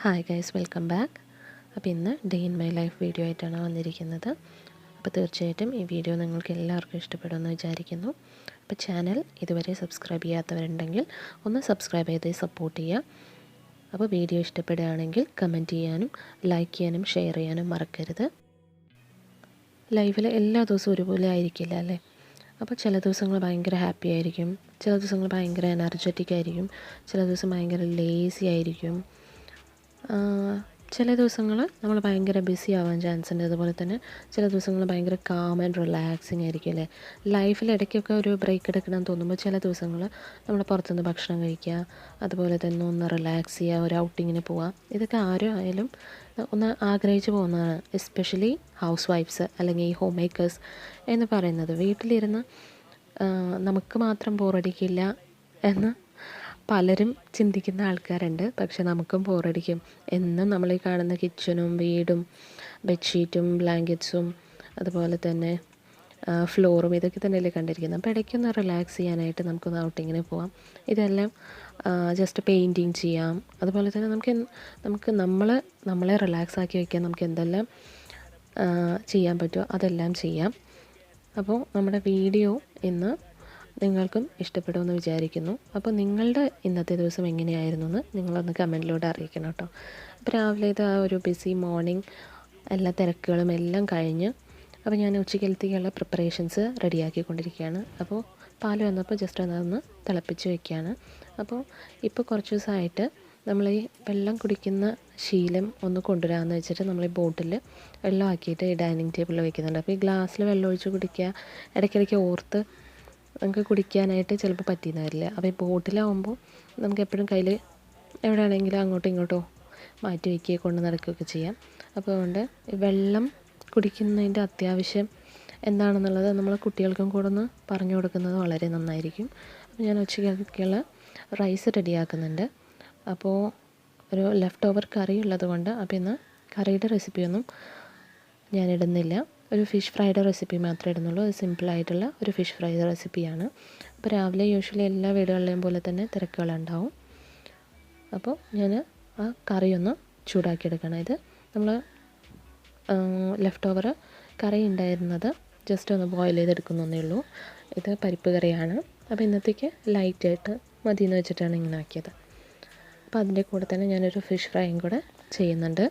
Hi guys, welcome back. അപ്പോൾ ഇന്ന് day in my life video ആയിട്ടാണ് വന്നിരിക്കുന്നത്. അപ്പോൾ തീർച്ചയായിട്ടും ഈ വീഡിയോ നിങ്ങൾക്ക് എല്ലാവർക്കും ഇഷ്ടപ്പെടുമെന്ന് വിചാരിക്കുന്നു. അപ്പോൾ ചാനൽ ഇതുവരെ സബ്സ്ക്രൈബ് ചെയ്യാത്തവരുണ്ടെങ്കിൽ ഒന്ന് സബ്സ്ക്രൈബ് ചെയ്ത് സപ്പോർട്ട് ചെയ്യുക. അപ്പോൾ വീഡിയോ ഇഷ്ടപ്പെടുകയാണെങ്കിൽ കമൻറ്റ് ചെയ്യാനും ലൈക്ക് ചെയ്യാനും ഷെയർ ചെയ്യാനും മറക്കരുത്. ലൈഫിൽ എല്ലാ ദിവസവും ഒരുപോലെ ആയിരിക്കില്ല അല്ലേ? അപ്പോൾ ചില ദിവസങ്ങൾ ഭയങ്കര ഹാപ്പി ആയിരിക്കും, ചില ദിവസങ്ങൾ ഭയങ്കര എനർജറ്റിക് ആയിരിക്കും, ചില ദിവസം ഭയങ്കര ലേസി ആയിരിക്കും, ചില ദിവസങ്ങൾ നമ്മൾ ഭയങ്കര ബിസി ആവാൻ ചാൻസ് ഉണ്ട്. അതുപോലെ തന്നെ ചില ദിവസങ്ങൾ ഭയങ്കര കാം ആൻഡ് റിലാക്സിങ് ആയിരിക്കും അല്ലേ? ലൈഫിൽ ഇടയ്ക്കൊക്കെ ഒരു ബ്രേക്ക് എടുക്കണം തോന്നുമ്പോൾ ചില ദിവസങ്ങൾ നമ്മൾ പുറത്തുനിന്ന് ഭക്ഷണം കഴിക്കുക, അതുപോലെ തന്നെ ഒന്ന് റിലാക്സ് ചെയ്യുക, ഒരു ഔട്ടിങ്ങിന് പോവുക. ഇതൊക്കെ ആരും ആയാലും ഒന്ന് ആഗ്രഹിച്ചു പോകുന്നതാണ്. എസ്പെഷ്യലി ഹൗസ് വൈഫ്സ് അല്ലെങ്കിൽ ഈ ഹോം മേക്കേഴ്സ് എന്ന് പറയുന്നത്. വീട്ടിലിരുന്ന് നമുക്ക് മാത്രം ബോറടിക്കില്ല എന്ന് പലരും ചിന്തിക്കുന്ന ആൾക്കാരുണ്ട്. പക്ഷെ നമുക്കും ബോറടിക്കും. എന്നും നമ്മൾ ഈ കാണുന്ന കിച്ചണും വീടും ബെഡ്ഷീറ്റും ബ്ലാങ്കറ്റ്സും അതുപോലെ തന്നെ ഫ്ലോറും ഇതൊക്കെ തന്നെയല്ലേ കണ്ടിരിക്കുന്നത്. അപ്പോൾ ഇടയ്ക്കൊന്ന് റിലാക്സ് ചെയ്യാനായിട്ട് നമുക്കൊന്ന് ഔട്ടിങ്ങിന് പോവാം. ഇതെല്ലാം ജസ്റ്റ് പെയിൻറ്റിങ് ചെയ്യാം. അതുപോലെ തന്നെ നമുക്ക് നമ്മളെ റിലാക്സ് ആക്കി വയ്ക്കാൻ നമുക്ക് എന്തെല്ലാം ചെയ്യാൻ പറ്റുമോ അതെല്ലാം ചെയ്യാം. അപ്പോൾ നമ്മുടെ വീഡിയോ ഇന്ന് നിങ്ങൾക്കും ഇഷ്ടപ്പെടുമെന്ന് വിചാരിക്കുന്നു. അപ്പോൾ നിങ്ങളുടെ ഇന്നത്തെ ദിവസം എങ്ങനെയായിരുന്നു എന്ന് നിങ്ങളൊന്ന് കമൻറ്റിലൂടെ അറിയിക്കണം കേട്ടോ. അപ്പോൾ രാവിലത്തെ ആ ഒരു ബിസി മോർണിംഗ് എല്ലാ തിരക്കുകളും എല്ലാം കഴിഞ്ഞ് അപ്പോൾ ഞാൻ ഉച്ചക്കലത്തേക്കുള്ള പ്രിപ്പറേഷൻസ് റെഡിയാക്കിക്കൊണ്ടിരിക്കുകയാണ്. അപ്പോൾ പാല് വന്നപ്പോൾ ജസ്റ്റ് അതൊന്ന് തിളപ്പിച്ച് വയ്ക്കുകയാണ്. അപ്പോൾ ഇപ്പോൾ കുറച്ച് ദിവസമായിട്ട് നമ്മൾ ഈ വെള്ളം കുടിക്കുന്ന ശീലം ഒന്ന് കൊണ്ടുവരാമെന്ന് വെച്ചിട്ട് നമ്മൾ ഈ ബോട്ടിൽ വെള്ളം ആക്കിയിട്ട് ഈ ഡൈനിങ് ടേബിളിൽ വയ്ക്കുന്നുണ്ട്. അപ്പോൾ ഈ ഗ്ലാസ്സിൽ വെള്ളം ഒഴിച്ച് കുടിക്കുക ഇടയ്ക്കിടയ്ക്ക് ഓർത്ത് നമുക്ക് കുടിക്കാനായിട്ട് ചിലപ്പോൾ പറ്റിയെന്ന് വരില്ല. അപ്പോൾ ഈ ബോട്ടിലാവുമ്പോൾ നമുക്ക് എപ്പോഴും കയ്യിൽ എവിടെയാണെങ്കിലും അങ്ങോട്ടോ ഇങ്ങോട്ടോ മാറ്റി വയ്ക്കുകയോ കൊണ്ട് നടക്കുകയൊക്കെ ചെയ്യാം. അപ്പോൾ അതുകൊണ്ട് വെള്ളം കുടിക്കുന്നതിൻ്റെ അത്യാവശ്യം എന്താണെന്നുള്ളത് നമ്മൾ കുട്ടികൾക്കും കൂടെ ഒന്ന് പറഞ്ഞു കൊടുക്കുന്നത് വളരെ നന്നായിരിക്കും. അപ്പോൾ ഞാൻ ഉച്ചയ്ക്കുള്ള റൈസ് റെഡിയാക്കുന്നുണ്ട്. അപ്പോൾ ഒരു ലെഫ്റ്റ് ഓവർ കറി ഉള്ളത് കൊണ്ട് അപ്പോൾ ഇന്ന് കറിയുടെ റെസിപ്പിയൊന്നും ഞാൻ ഇടുന്നില്ല. ഒരു ഫിഷ് ഫ്രൈഡ് റെസിപ്പി മാത്രമേ ഇടുന്നുള്ളൂ. അത് സിമ്പിളായിട്ടുള്ള ഒരു ഫിഷ് ഫ്രൈഡ് റെസിപ്പിയാണ്. അപ്പോൾ രാവിലെ യൂഷ്വലി എല്ലാ വീടുകളിലെയും പോലെ തന്നെ തിരക്കുകളുണ്ടാവും. അപ്പോൾ ഞാൻ ആ കറിയൊന്ന് ചൂടാക്കിയെടുക്കണം. ഇത് നമ്മൾ ലെഫ്റ്റ് ഓവർ കറി ഉണ്ടായിരുന്നത് ജസ്റ്റ് ഒന്ന് ബോയിൽ ചെയ്തെടുക്കുന്നേ ഉള്ളൂ. ഇത് പരിപ്പ് കറിയാണ്. അപ്പോൾ ഇന്നത്തേക്ക് ലൈറ്റായിട്ട് മതി എന്ന് വെച്ചിട്ടാണ് ഇങ്ങനെ ആക്കിയത്. അപ്പോൾ അതിൻ്റെ കൂടെ തന്നെ ഞാനൊരു ഫിഷ് ഫ്രൈയും കൂടെ ചെയ്യുന്നുണ്ട്.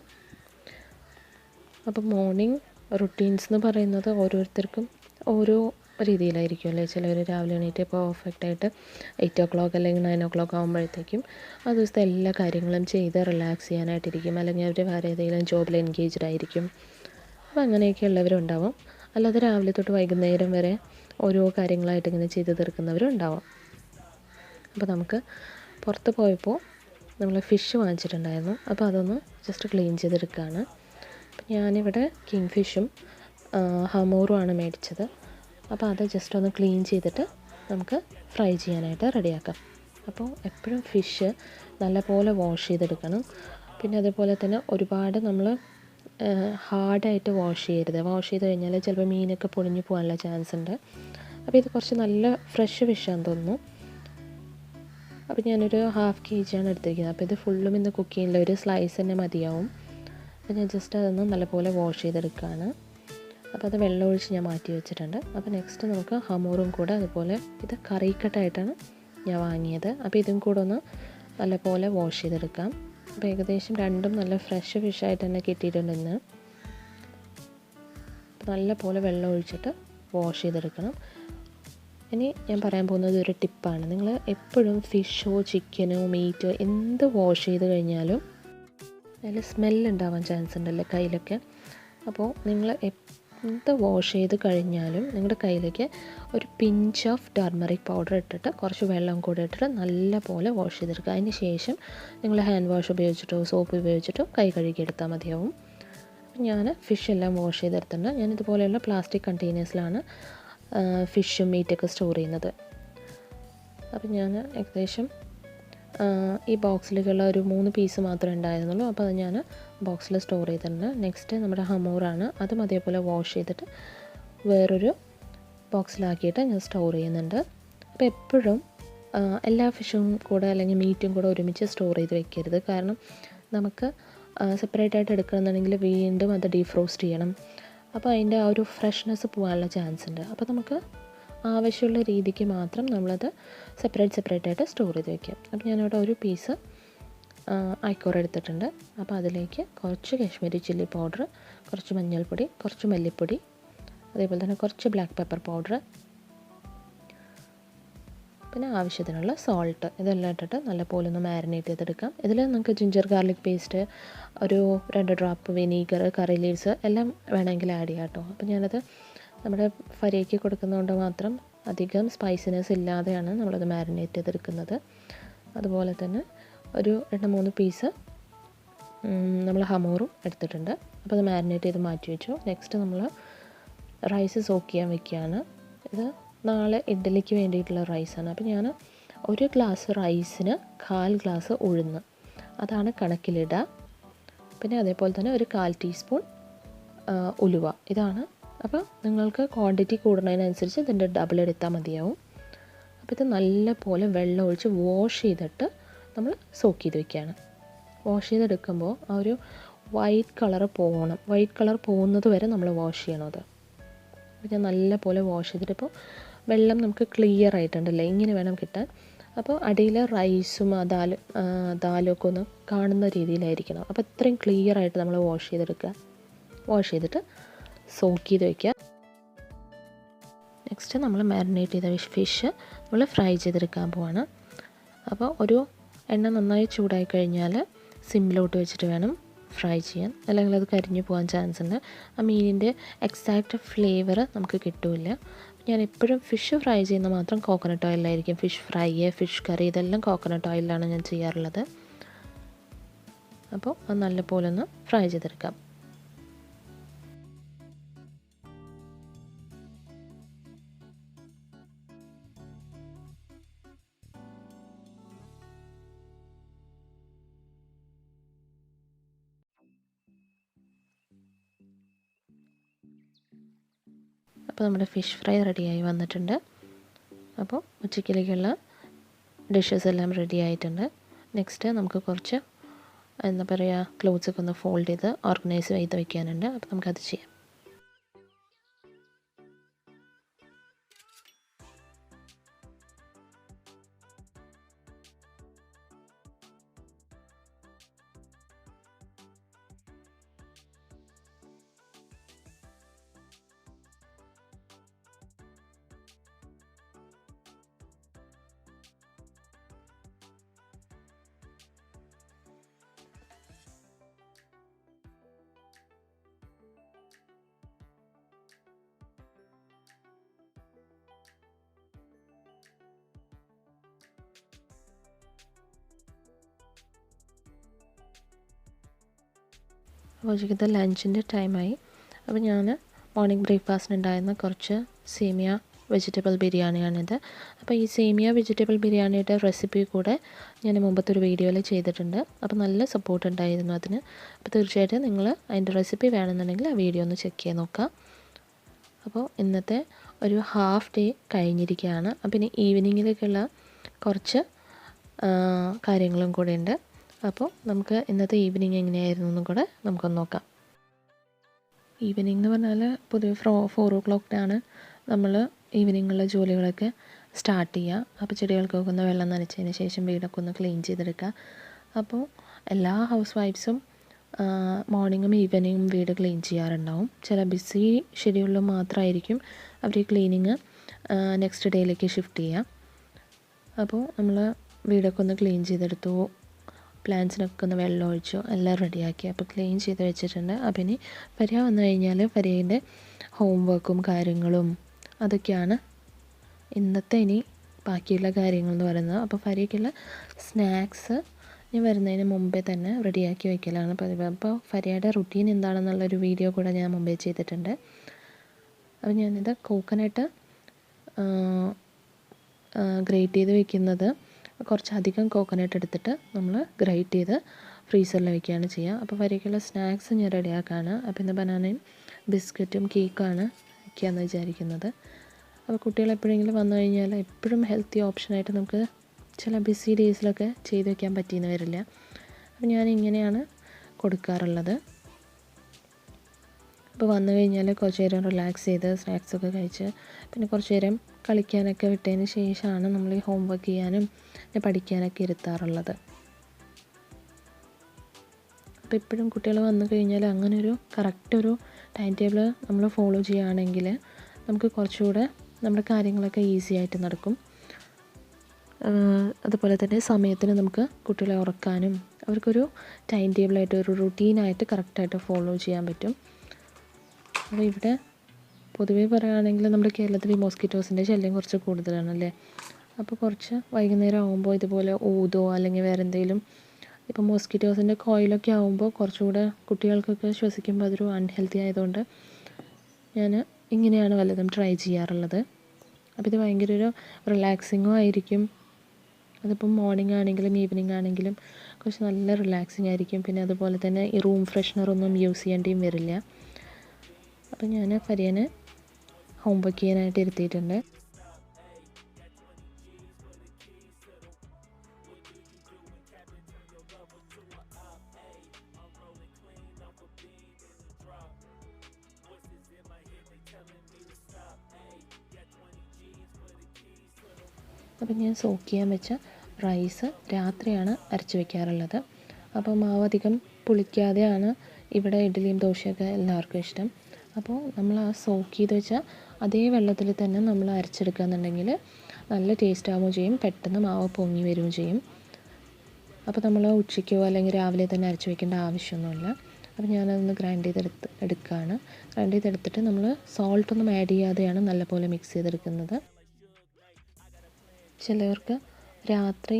അപ്പോൾ മോർണിംഗ് റുട്ടീൻസ് എന്ന് പറയുന്നത് ഓരോരുത്തർക്കും ഓരോ രീതിയിലായിരിക്കും അല്ലേ? ചിലവർ രാവിലെ എണീറ്റ് പെർഫെക്റ്റായിട്ട് 8 o'clock അല്ലെങ്കിൽ 9 o'clock ആകുമ്പോഴത്തേക്കും ആ ദിവസത്തെ എല്ലാ കാര്യങ്ങളും ചെയ്ത് റിലാക്സ് ചെയ്യാനായിട്ടിരിക്കും. അല്ലെങ്കിൽ അവർ വേറെ ഏതെങ്കിലും ജോബിൽ എൻഗേജ്ഡ് ആയിരിക്കും. അപ്പോൾ അങ്ങനെയൊക്കെ ഉണ്ടാവും. അല്ലാതെ രാവിലെ തൊട്ട് വൈകുന്നേരം വരെ ഓരോ കാര്യങ്ങളായിട്ട് ഇങ്ങനെ ചെയ്ത് തീർക്കുന്നവരും ഉണ്ടാവും. അപ്പോൾ നമുക്ക് പുറത്ത് പോയപ്പോൾ നമ്മൾ ഫിഷ് വാങ്ങിച്ചിട്ടുണ്ടായിരുന്നു. അപ്പോൾ അതൊന്ന് ജസ്റ്റ് ക്ലീൻ ചെയ്തെടുക്കുകയാണ്. ഞാനിവിടെ കിങ് ഫിഷും ഹമൂറുമാണ് മേടിച്ചത്. അപ്പോൾ അത് ജസ്റ്റ് ഒന്ന് ക്ലീൻ ചെയ്തിട്ട് നമുക്ക് ഫ്രൈ ചെയ്യാനായിട്ട് റെഡിയാക്കാം. അപ്പോൾ എപ്പോഴും ഫിഷ് നല്ലപോലെ വാഷ് ചെയ്തെടുക്കണം. പിന്നെ അതേപോലെ തന്നെ ഒരുപാട് നമ്മൾ ഹാർഡായിട്ട് വാഷ് ചെയ്യരുത്. വാഷ് ചെയ്ത് കഴിഞ്ഞാൽ ചിലപ്പോൾ മീനൊക്കെ പൊളിഞ്ഞു പോകാനുള്ള ചാൻസ് ഉണ്ട്. അപ്പോൾ ഇത് കുറച്ച് നല്ല ഫ്രഷ് ഫിഷാണെന്ന് തോന്നുന്നു. അപ്പോൾ ഞാനൊരു 1/2 kg എടുത്തിരിക്കുന്നത്. അപ്പോൾ ഇത് ഫുള്ളും ഇന്ന് കുക്ക് ചെയ്യുന്നില്ല, ഒരു സ്ലൈസ് തന്നെ മതിയാവും. അപ്പോൾ ഞാൻ ജസ്റ്റ് അതൊന്ന് നല്ലപോലെ വാഷ് ചെയ്തെടുക്കുകയാണ്. അപ്പോൾ അത് വെള്ളം ഒഴിച്ച് ഞാൻ മാറ്റി വെച്ചിട്ടുണ്ട്. അപ്പോൾ നെക്സ്റ്റ് നമുക്ക് ഹമൂറും കൂടെ അതുപോലെ ഇത് കറിക്കട്ടായിട്ടാണ് ഞാൻ വാങ്ങിയത്. അപ്പോൾ ഇതും കൂടെ ഒന്ന് നല്ലപോലെ വാഷ് ചെയ്തെടുക്കാം. അപ്പോൾ ഏകദേശം രണ്ടും നല്ല ഫ്രഷ് ഫിഷായിട്ട് തന്നെ കിട്ടിയിട്ടുണ്ട് ഇന്ന്. നല്ലപോലെ വെള്ളം ഒഴിച്ചിട്ട് വാഷ് ചെയ്തെടുക്കണം. ഇനി ഞാൻ പറയാൻ പോകുന്നത് ഒരു ടിപ്പാണ്. നിങ്ങൾ എപ്പോഴും ഫിഷോ ചിക്കനോ മീറ്റോ എന്ത് വാഷ് ചെയ്ത് കഴിഞ്ഞാലും അതിൽ സ്മെല്ലുണ്ടാവാൻ ചാൻസ് ഉണ്ടല്ലേ കയ്യിലൊക്കെ. അപ്പോൾ നിങ്ങൾ എന്ത് വാഷ് ചെയ്ത് കഴിഞ്ഞാലും നിങ്ങളുടെ കയ്യിലേക്ക് ഒരു പിഞ്ച് ഓഫ് ടർമറിക് പൗഡർ ഇട്ടിട്ട് കുറച്ച് വെള്ളം കൂടെ ഇട്ടിട്ട് നല്ല പോലെ വാഷ് ചെയ്തെടുക്കുക. അതിന് ശേഷം നിങ്ങൾ ഹാൻഡ് വാഷ് ഉപയോഗിച്ചിട്ടോ സോപ്പ് ഉപയോഗിച്ചിട്ടോ കൈ കഴുകിയെടുത്താൽ മതിയാവും. ഞാൻ ഫിഷ് എല്ലാം വാഷ് ചെയ്തെടുത്തിട്ടുണ്ട്. ഞാനിതുപോലെയുള്ള പ്ലാസ്റ്റിക് കണ്ടെയ്നേഴ്സിലാണ് ഫിഷും മീറ്റൊക്കെ സ്റ്റോർ ചെയ്യുന്നത്. അപ്പം ഞാൻ ഏകദേശം ഈ ബോക്സിലേക്കുള്ള ഒരു 3 പീസ് മാത്രമേ ഉണ്ടായിരുന്നുള്ളൂ. അപ്പോൾ അത് ഞാൻ ബോക്സിൽ സ്റ്റോർ ചെയ്തിട്ടുണ്ട്. നെക്സ്റ്റ് നമ്മുടെ ഹമൂറാണ്. അതും അതേപോലെ വാഷ് ചെയ്തിട്ട് വേറൊരു ബോക്സിലാക്കിയിട്ട് ഞാൻ സ്റ്റോർ ചെയ്യുന്നുണ്ട്. അപ്പോൾ എപ്പോഴും എല്ലാ ഫിഷും കൂടെ അല്ലെങ്കിൽ മീറ്റും കൂടെ ഒരുമിച്ച് സ്റ്റോർ ചെയ്ത് വെക്കരുത്. കാരണം നമുക്ക് സെപ്പറേറ്റായിട്ട് എടുക്കണമെന്നുണ്ടെങ്കിൽ വീണ്ടും അത് ഡീഫ്രോസ്റ്റ് ചെയ്യണം. അപ്പോൾ അതിൻ്റെ ആ ഒരു ഫ്രഷ്നെസ് പോകാനുള്ള ചാൻസ് ഉണ്ട്. അപ്പോൾ നമുക്ക് ആവശ്യമുള്ള രീതിക്ക് മാത്രം നമ്മളത് സെപ്പറേറ്റായിട്ട് സ്റ്റോർ ചെയ്ത് വയ്ക്കാം. അപ്പോൾ ഞാനിവിടെ ഒരു പീസ് ഐക്കോർ എടുത്തിട്ടുണ്ട്. അപ്പോൾ അതിലേക്ക് കുറച്ച് കാശ്മീരി ചില്ലി പൗഡർ, കുറച്ച് മഞ്ഞൾപ്പൊടി, കുറച്ച് മല്ലിപ്പൊടി, അതേപോലെ തന്നെ കുറച്ച് ബ്ലാക്ക് പെപ്പർ പൗഡർ, പിന്നെ ആവശ്യത്തിനുള്ള സോൾട്ട്, ഇതെല്ലാം ഇട്ടിട്ട് നല്ലപോലെ ഒന്ന് മാരിനേറ്റ് ചെയ്തെടുക്കാം. ഇതിൽ നമുക്ക് ജിഞ്ചർ ഗാർലിക് പേസ്റ്റ്, ഒരു 2 ഡ്രോപ്പ് വിനീഗർ, കറി ലീവ്സ് എല്ലാം വേണമെങ്കിൽ ആഡ് ചെയ്യാം കേട്ടോ. അപ്പോൾ ഞാനത് നമ്മുടെ ഫരേക്ക് കൊടുക്കുന്നതുകൊണ്ട് മാത്രം അധികം സ്പൈസിനെസ് ഇല്ലാതെയാണ് നമ്മളത് മാരിനേറ്റ് ചെയ്തെടുക്കുന്നത്. അതുപോലെ തന്നെ ഒരു 2-3 പീസ് നമ്മൾ ഹമൂറും എടുത്തിട്ടുണ്ട്. അപ്പോൾ അത് മാരിനേറ്റ് ചെയ്ത് മാറ്റി വെച്ചു. നെക്സ്റ്റ് നമ്മൾ റൈസ് സോക്ക് ചെയ്യാൻ വെക്കുകയാണ്. ഇത് നാളെ ഇഡ്ഡലിക്ക് വേണ്ടിയിട്ടുള്ള റൈസാണ്. അപ്പോൾ ഞാൻ 1 ഗ്ലാസ് റൈസിന് 1/4 ഗ്ലാസ് ഉഴുന്ന്, അതാണ് കണക്കിലിടുക. പിന്നെ അതേപോലെ തന്നെ ഒരു 1/4 ടീസ്പൂൺ ഉലുവ, ഇതാണ്. അപ്പോൾ നിങ്ങൾക്ക് ക്വാണ്ടിറ്റി കൂടുന്നതിനനുസരിച്ച് ഇതിൻ്റെ ഡബിൾ എടുത്താൽ മതിയാവും. അപ്പോൾ ഇത് നല്ല പോലെ വെള്ളം ഒഴിച്ച് വാഷ് ചെയ്തിട്ട് നമ്മൾ സോക്ക് ചെയ്ത് വെക്കുകയാണ്. വാഷ് ചെയ്തെടുക്കുമ്പോൾ ആ ഒരു വൈറ്റ് കളർ പോകണം. വൈറ്റ് കളർ പോകുന്നത് വരെ നമ്മൾ വാഷ് ചെയ്യണത്. അപ്പോൾ ഞാൻ നല്ല പോലെ വാഷ് ചെയ്തിട്ട്, ഇപ്പോൾ വെള്ളം നമുക്ക് ക്ലിയർ ആയിട്ടുണ്ടല്ലേ, ഇങ്ങനെ വേണം കിട്ടാൻ. അപ്പോൾ അടിയിൽ റൈസും ദാലും ഒക്കെ ഒന്ന് കാണുന്ന രീതിയിലായിരിക്കണം. അപ്പോൾ ഇത്രയും ക്ലിയർ ആയിട്ട് നമ്മൾ വാഷ് ചെയ്തെടുക്കുക. വാഷ് ചെയ്തിട്ട് സോക്ക് ചെയ്ത് വയ്ക്കുക. നെക്സ്റ്റ് നമ്മൾ മാരിനേറ്റ് ചെയ്ത ഫിഷ് നമ്മൾ ഫ്രൈ ചെയ്തെടുക്കാൻ പോവാണ്. അപ്പോൾ ഒരു എണ്ണ നന്നായി ചൂടായി കഴിഞ്ഞാൽ സിമ്മിലോട്ട് വെച്ചിട്ട് വേണം ഫ്രൈ ചെയ്യാൻ, അല്ലെങ്കിൽ അത് കരിഞ്ഞു പോകാൻ ചാൻസ് ഉണ്ട്. ആ മീനിൻ്റെ എക്സാക്റ്റ് ഫ്ലേവർ നമുക്ക് കിട്ടില്ല. ഞാൻ എപ്പോഴും ഫിഷ് ഫ്രൈ ചെയ്യുന്ന മാത്രം കോക്കനട്ട് ഓയിലായിരിക്കും. ഫിഷ് ഫ്രൈ, ഫിഷ് കറി, ഇതെല്ലാം കോക്കനട്ട് ഓയിലാണ് ഞാൻ ചെയ്യാറുള്ളത്. അപ്പോൾ അത് നല്ലപോലെ ഒന്ന് ഫ്രൈ ചെയ്തെടുക്കാം. അപ്പോൾ നമ്മുടെ ഫിഷ് ഫ്രൈ റെഡിയായി വന്നിട്ടുണ്ട്. അപ്പോൾ ഉച്ചയ്ക്കിലേക്കുള്ള ഡിഷസ് എല്ലാം റെഡി ആയിട്ടുണ്ട്. നെക്സ്റ്റ് നമുക്ക് കുറച്ച് എന്താ പറയുക, ക്ലോത്ത്സൊക്കെ ഒന്ന് ഫോൾഡ് ചെയ്ത് ഓർഗനൈസ് ചെയ്ത് വയ്ക്കാനുണ്ട്. അപ്പോൾ നമുക്കത് ചെയ്യാം. അപ്പോൾ ഉച്ചയ്ക്കത്തെ ലഞ്ചിൻ്റെ ടൈമായി. അപ്പോൾ ഞാൻ മോർണിംഗ് ബ്രേക്ക്ഫാസ്റ്റിന് ഉണ്ടായിരുന്ന കുറച്ച് സേമിയ വെജിറ്റബിൾ ബിരിയാണിയാണിത്. അപ്പോൾ ഈ സേമിയ വെജിറ്റബിൾ ബിരിയാണിയുടെ റെസിപ്പി കൂടെ ഞാൻ മുമ്പത്തെ ഒരു വീഡിയോയിൽ ചെയ്തിട്ടുണ്ട്. അപ്പോൾ നല്ല സപ്പോർട്ട് ഉണ്ടായിരുന്നു അതിന്. അപ്പോൾ തീർച്ചയായിട്ടും നിങ്ങൾ അതിൻ്റെ റെസിപ്പി വേണമെന്നുണ്ടെങ്കിൽ ആ വീഡിയോ ഒന്ന് ചെക്ക് ചെയ്ത് നോക്കാം. അപ്പോൾ ഇന്നത്തെ ഒരു ഹാഫ് ഡേ കഴിഞ്ഞിരിക്കുകയാണ്. അപ്പോൾ ഇനി ഈവനിങ്ങിലേക്കുള്ള കുറച്ച് കാര്യങ്ങളും കൂടെ ഉണ്ട്. അപ്പോൾ നമുക്ക് ഇന്നത്തെ ഈവനിങ് എങ്ങനെയായിരുന്നു എന്നും കൂടെ നമുക്കൊന്ന് നോക്കാം. ഈവനിങ് എന്ന് പറഞ്ഞാൽ പൊതുവെ 4 o'clock നമ്മൾ ഈവനിങ്ങുള്ള ജോലികളൊക്കെ സ്റ്റാർട്ട് ചെയ്യുക. അപ്പോൾ ചെടികൾക്കൊക്കെ ഒന്ന് വെള്ളം നനച്ചതിന് ശേഷം വീടൊക്കെ ഒന്ന് ക്ലീൻ ചെയ്തെടുക്കുക. അപ്പോൾ എല്ലാ ഹൗസ് വൈഫ്സും മോർണിംഗും ഈവനിങ്ങും വീട് ക്ലീൻ ചെയ്യാറുണ്ടാവും. ചില ബിസി ഷെഡ്യൂളിൽ മാത്രമായിരിക്കും അവർ ഈ ക്ലീനിങ് നെക്സ്റ്റ് ഡേയിലേക്ക് ഷിഫ്റ്റ് ചെയ്യുക. അപ്പോൾ നമ്മൾ വീടൊക്കെ ഒന്ന് ക്ലീൻ ചെയ്തെടുത്തു, പ്ലാന്റ്സിനൊക്കെ ഒന്ന് വെള്ളം ഒഴിച്ചു, എല്ലാം റെഡിയാക്കി. അപ്പോൾ ക്ലീൻ ചെയ്ത് വെച്ചിട്ടുണ്ട്. അപ്പോൾ ഇനി ഫരിയ വന്നു കഴിഞ്ഞാൽ ഫരിയൻ്റെ ഹോംവർക്കും കാര്യങ്ങളും അതൊക്കെയാണ് ഇന്നത്തെ ഇനി ബാക്കിയുള്ള കാര്യങ്ങൾ എന്ന് പറയുന്നത്. അപ്പോൾ ഫരിയക്കുള്ള സ്നാക്സ് ഞാൻ വരുന്നതിന് മുമ്പേ തന്നെ റെഡിയാക്കി വയ്ക്കലാണ് പതിവ്. അപ്പോൾ ഫരിയയുടെ റുട്ടീൻ എന്താണെന്നുള്ളൊരു വീഡിയോ കൂടെ ഞാൻ മുമ്പേ ചെയ്തിട്ടുണ്ട്. അപ്പോൾ ഞാനിത് കോക്കനട്ട് ഗ്രേറ്റ് ചെയ്ത് വയ്ക്കുന്നത്, കുറച്ചധികം കോക്കനട്ട് എടുത്തിട്ട് നമ്മൾ ഗ്രേറ്റ് ചെയ്ത് ഫ്രീസറിൽ വയ്ക്കുകയാണ് ചെയ്യുക. അപ്പോൾ ഫരിയക്കുള്ള സ്നാക്സ് ഞാൻ റെഡിയാക്കാണ്. അപ്പോൾ ഇന്ന് ബനാനയും ബിസ്ക്കറ്റും കേക്കാണ് വയ്ക്കുകയെന്ന് വിചാരിക്കുന്നത്. അപ്പോൾ കുട്ടികൾ എപ്പോഴെങ്കിലും വന്നു കഴിഞ്ഞാൽ എപ്പോഴും ഹെൽത്തി ഓപ്ഷനായിട്ട് നമുക്ക് ചില ബിസി ഡേയ്സിലൊക്കെ ചെയ്ത് വയ്ക്കാൻ പറ്റിയെന്ന് വരില്ല. അപ്പോൾ ഞാൻ ഇങ്ങനെയാണ് കൊടുക്കാറുള്ളത്. അപ്പോൾ വന്നു കഴിഞ്ഞാൽ കുറച്ച് നേരം റിലാക്സ് ചെയ്ത് സ്നാക്സൊക്കെ കഴിച്ച് പിന്നെ കുറച്ച് നേരം കളിക്കാനൊക്കെ വിട്ടതിന് ശേഷമാണ് നമ്മൾ ഈ ഹോം വർക്ക് ചെയ്യാനും പഠിക്കാനൊക്കെ ഇരുത്താറുള്ളത്. അപ്പോൾ എപ്പോഴും കുട്ടികൾ വന്നു കഴിഞ്ഞാൽ അങ്ങനെ ഒരു കറക്റ്റ് ഒരു ടൈം ടേബിൾ നമ്മൾ ഫോളോ ചെയ്യുകയാണെങ്കിൽ നമുക്ക് കുറച്ചുകൂടെ നമ്മുടെ കാര്യങ്ങളൊക്കെ ഈസി ആയിട്ട് നടക്കും. അതുപോലെ തന്നെ സമയത്തിന് നമുക്ക് കുട്ടികളെ ഉറക്കാനും അവർക്കൊരു ടൈം ടേബിളായിട്ട് ഒരു റുട്ടീനായിട്ട് കറക്റ്റായിട്ട് ഫോളോ ചെയ്യാൻ പറ്റും. അപ്പോൾ ഇവിടെ പൊതുവേ പറയുകയാണെങ്കിൽ നമ്മുടെ കേരളത്തിൽ ഈ മോസ്കിറ്റോസിൻ്റെ ശല്യം കുറച്ച് കൂടുതലാണല്ലേ. അപ്പോൾ കുറച്ച് വൈകുന്നേരം ആകുമ്പോൾ ഇതുപോലെ ഊതോ അല്ലെങ്കിൽ വേറെ എന്തെങ്കിലും ഇപ്പോൾ മോസ്കിറ്റോസിൻ്റെ കോയിലൊക്കെ ആകുമ്പോൾ കുറച്ചുകൂടെ കുട്ടികൾക്കൊക്കെ ശ്വസിക്കുമ്പോൾ അതൊരു അൺഹെൽത്തി ആയതുകൊണ്ട് ഞാൻ ഇങ്ങനെയാണ് വല്ലതും ട്രൈ ചെയ്യാറുള്ളത്. അപ്പോൾ ഇത് ഭയങ്കര ഒരു റിലാക്സിങ്ങും ആയിരിക്കും. അതിപ്പം മോർണിംഗ് ആണെങ്കിലും ഈവനിങ് ആണെങ്കിലും കുറച്ച് നല്ല റിലാക്സിങ് ആയിരിക്കും. പിന്നെ അതുപോലെ തന്നെ ഈ റൂം ഫ്രഷ്നറൊന്നും യൂസ് ചെയ്യേണ്ടിയും വരില്ല. അപ്പോൾ ഞാൻ ഫരിയനെ ഹോം വർക്ക് ചെയ്യാനായിട്ട് ഇരുത്തിയിട്ടുണ്ട്. അപ്പം ഞാൻ സോക്ക് ചെയ്യാൻ വെച്ച റൈസ് രാത്രിയാണ് അരച്ച് വയ്ക്കാറുള്ളത്. അപ്പോൾ മാവ് അധികം പുളിക്കാതെയാണ് ഇവിടെ ഇഡ്ഡലിയും ദോശയൊക്കെ എല്ലാവർക്കും ഇഷ്ടം. അപ്പോൾ നമ്മൾ ആ സോക്ക് ചെയ്ത് വെച്ചാൽ അതേ വെള്ളത്തിൽ തന്നെ നമ്മൾ അരച്ചെടുക്കുകയെന്നുണ്ടെങ്കിൽ നല്ല ടേസ്റ്റ് ആവുകയും ചെയ്യും, പെട്ടെന്ന് മാവ് പൊങ്ങി വരികയും ചെയ്യും. അപ്പോൾ നമ്മൾ ഉച്ചയ്ക്കോ അല്ലെങ്കിൽ രാവിലെ തന്നെ അരച്ച് വയ്ക്കേണ്ട ആവശ്യമൊന്നുമില്ല. അപ്പോൾ ഞാനതൊന്ന് ഗ്രൈൻഡ് ചെയ്തെടുക്കുകയാണ്. ഗ്രൈൻഡ് ചെയ്തെടുത്തിട്ട് നമ്മൾ സോൾട്ടൊന്നും ആഡ് ചെയ്യാതെയാണ് നല്ലപോലെ മിക്സ് ചെയ്തെടുക്കുന്നത്. ചിലവർക്ക് രാത്രി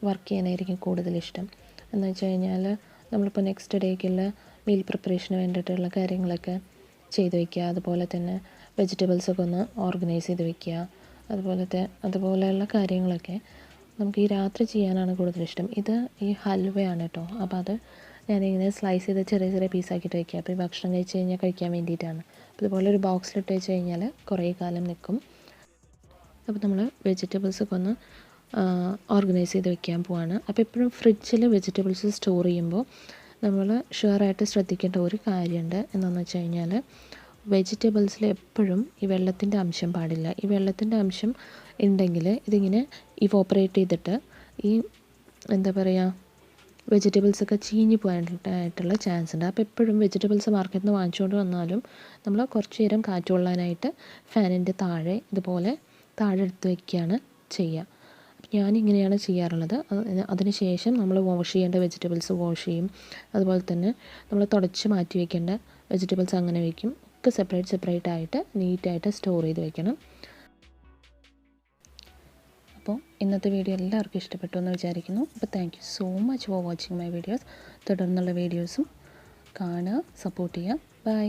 വർക്ക് ചെയ്യാനായിരിക്കും കൂടുതലിഷ്ടം. എന്ന് വെച്ച് കഴിഞ്ഞാൽ നമ്മളിപ്പോൾ നെക്സ്റ്റ് ഡേക്കുള്ള മീൽ പ്രിപ്പറേഷന് വേണ്ടിയിട്ടുള്ള കാര്യങ്ങളൊക്കെ ചെയ്ത് വയ്ക്കുക. അതുപോലെ തന്നെ വെജിറ്റബിൾസൊക്കെ ഒന്ന് ഓർഗനൈസ് ചെയ്ത് വയ്ക്കുക. അതുപോലെയുള്ള കാര്യങ്ങളൊക്കെ നമുക്ക് ഈ രാത്രി ചെയ്യാനാണ് കൂടുതലിഷ്ടം. ഇത് ഈ ഹൽവയാണ് കേട്ടോ. അപ്പോൾ അത് ഞാനിങ്ങനെ സ്ലൈസ് ചെയ്ത് ചെറിയ ചെറിയ പീസാക്കിയിട്ട് വയ്ക്കുക. അപ്പോൾ ഈ ഭക്ഷണം കഴിച്ച് കഴിഞ്ഞാൽ കഴിക്കാൻ വേണ്ടിയിട്ടാണ്. അപ്പോൾ ഇതുപോലെ ഒരു ബോക്സിലിട്ട് വെച്ച് കഴിഞ്ഞാൽ കുറേ കാലം നിൽക്കും. അപ്പോൾ നമ്മൾ വെജിറ്റബിൾസൊക്കെ ഒന്ന് ഓർഗനൈസ് ചെയ്ത് വെക്കാൻ പോവാണ്. അപ്പോൾ എപ്പോഴും ഫ്രിഡ്ജിൽ വെജിറ്റബിൾസ് സ്റ്റോർ ചെയ്യുമ്പോൾ നമ്മൾ ഷുവറായിട്ട് ശ്രദ്ധിക്കേണ്ട ഒരു കാര്യമുണ്ട്. എന്താണെന്ന് വെച്ച് കഴിഞ്ഞാൽ വെജിറ്റബിൾസിൽ എപ്പോഴും ഈ വെള്ളത്തിൻ്റെ അംശം പാടില്ല. ഈ വെള്ളത്തിൻ്റെ അംശം ഉണ്ടെങ്കിൽ ഇതിങ്ങനെ ഇവോപ്പറേറ്റ് ചെയ്തിട്ട് ഈ എന്താ പറയുക വെജിറ്റബിൾസൊക്കെ ചീഞ്ഞ് പോകാനായിട്ടുള്ള ചാൻസ് ഉണ്ട്. അപ്പോൾ എപ്പോഴും വെജിറ്റബിൾസ് മാർക്കറ്റിൽ നിന്ന് വാങ്ങിച്ചുകൊണ്ട് വന്നാലും നമ്മൾ കുറച്ച് നേരം കാറ്റ് കൊള്ളാനായിട്ട് ഫാനിൻ്റെ താഴെ ഇതുപോലെ താഴെ എടുത്ത് വയ്ക്കുകയാണ് ചെയ്യുക. ഞാനിങ്ങനെയാണ് ചെയ്യാറുള്ളത്. അതിന് ശേഷം നമ്മൾ വാഷ് ചെയ്യേണ്ട വെജിറ്റബിൾസ് വാഷ് ചെയ്യും. അതുപോലെ തന്നെ നമ്മൾ തുടച്ച് മാറ്റി വയ്ക്കേണ്ട വെജിറ്റബിൾസ് അങ്ങനെ വയ്ക്കും. ഒക്കെ സെപ്പറേറ്റ് ആയിട്ട് നീറ്റായിട്ട് സ്റ്റോർ ചെയ്ത് വയ്ക്കണം. അപ്പോൾ ഇന്നത്തെ വീഡിയോ എല്ലാവർക്കും ഇഷ്ടപ്പെട്ടു എന്ന് വിചാരിക്കുന്നു. അപ്പോൾ thank you so much for watching my videos. തുടർന്നുള്ള വീഡിയോസും കാണുക, സപ്പോർട്ട് ചെയ്യുക. ബൈ.